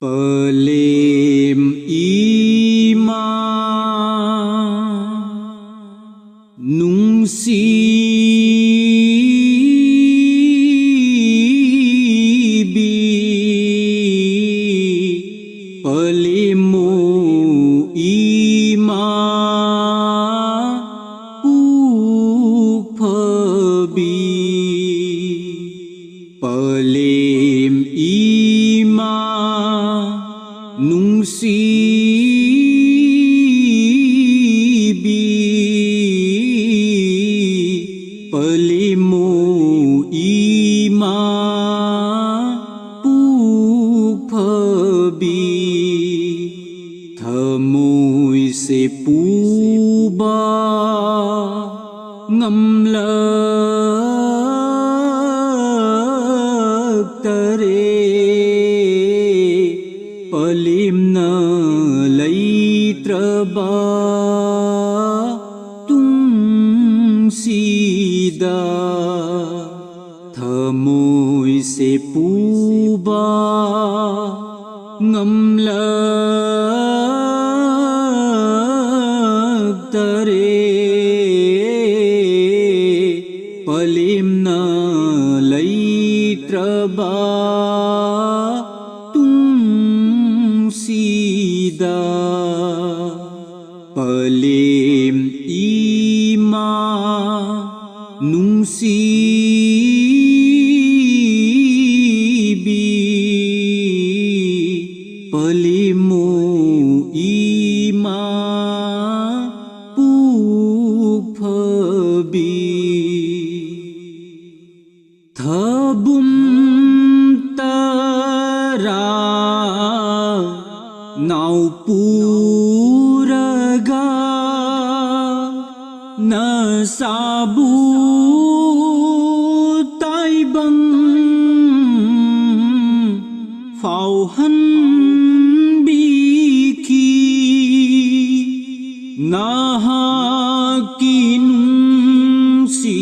Pelem ima nung sibi pelemu ima pukpabi pelem ima nung sibi pelemu ima pukpabi thamoi se puba ngamlak tare pelem na leitraba tung sida thamoi se puba ngamlak tare pelem na leitraba sida pelem ima nung sibi pelemu ima pukpabi thabum tara nau puraga na sabu taibang phao han biki na ha kinung si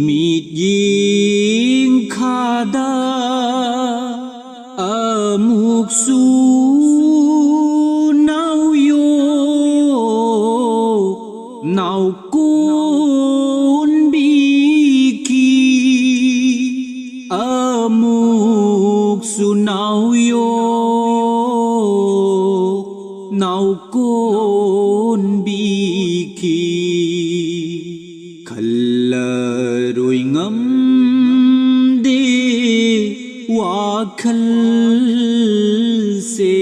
mít ying khada amuk su nau yo nau kun biki amuk su nau yo nau kun biki khalaroi ngam de wakhal se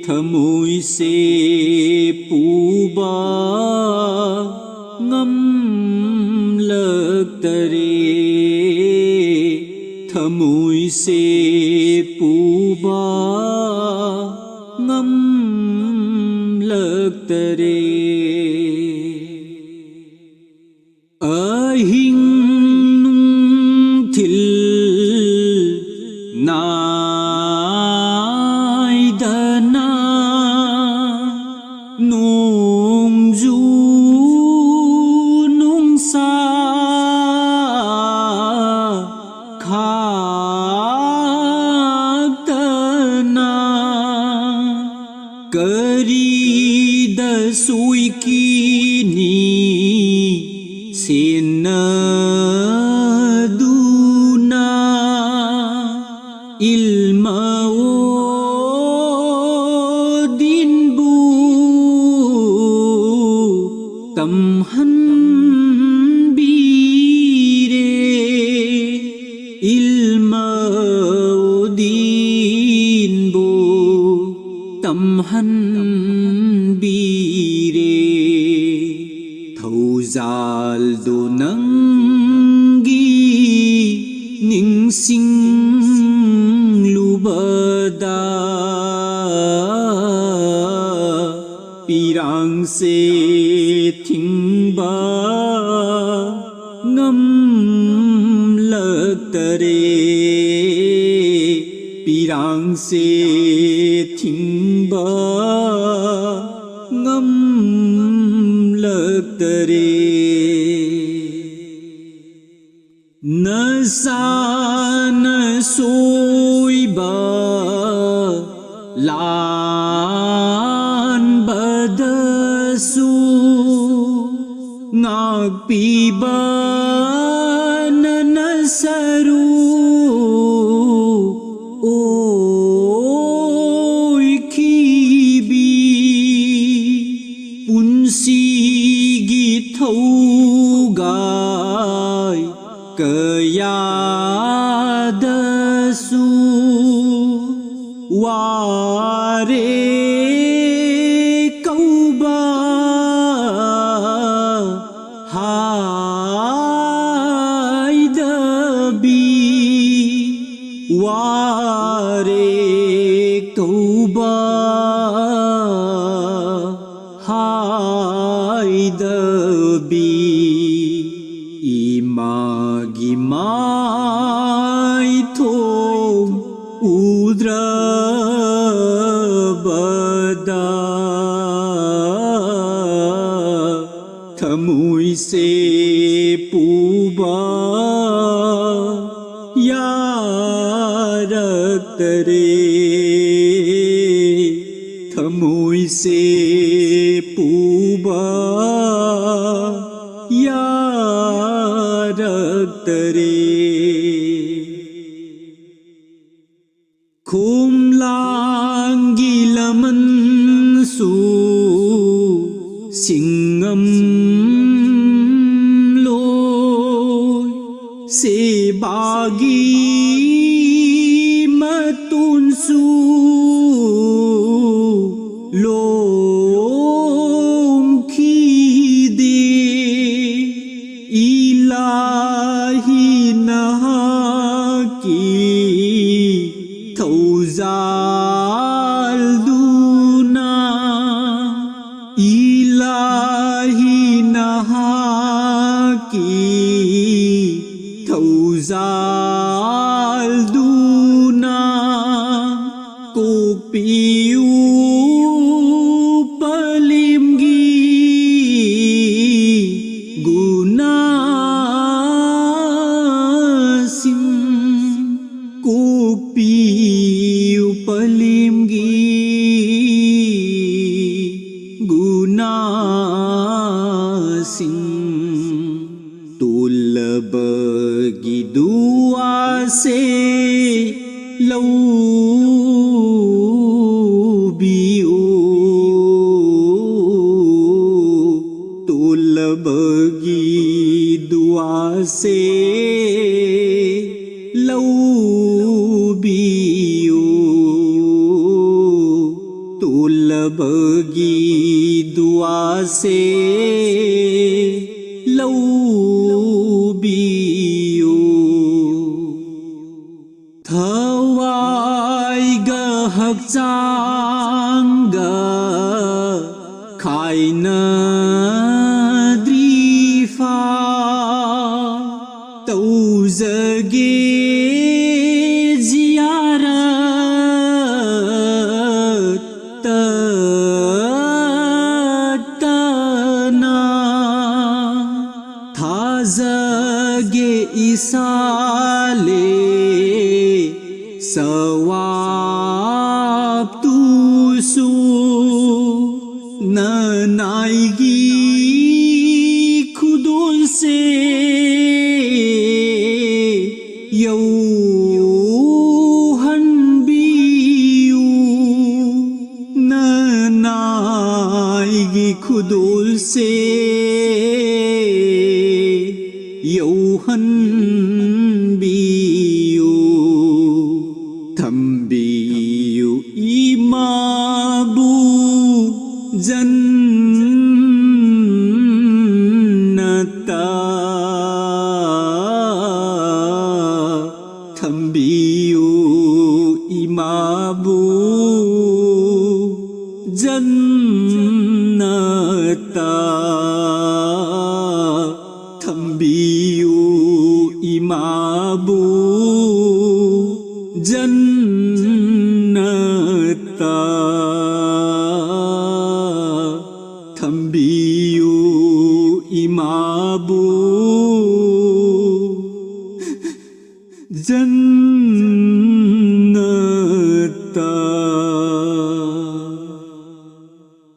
thamoi se puba ngamlak tare thamoi se puba ngamlak tare ahing nung thil nai dana nung du nung sa khak tana kari da sui kini sinaduna ilmao dinbu tamhan bire ilmao dinbu tamhan bire thâu do nangi ning sing lubada pirang se thingba ngam lak tare pirang se thingba ngam lak tare nasa soiba lan badasu ngakpiba na nasaru oy khibi punsigi thaugai kayadasu ware kauba haidabi ware kauba haidabi imagi mai thong udra bada thamui se puba yarak tare thamui se puba yarak tare khumlangi laman su singam loi se bagi matun su lom khi de ilahi naha ki thawzal duna ilahi naha ki thawzal duna kokpiu palimgi guna sim kokpiu palimgi guna sim tulabagi dua se lau biu tulabagi dua se lau biu tulabagi dua se lau biu thawai ga hakchanga khaina drifa tauzage ziyarat tatana thazage isale sawab tusu nanaigi khudul se yauhan biu nanaigi khudul se yauhan biu thambiu imabu jannata thambiu imabu jannata thambiu imabu jannata thambiu imabu jannata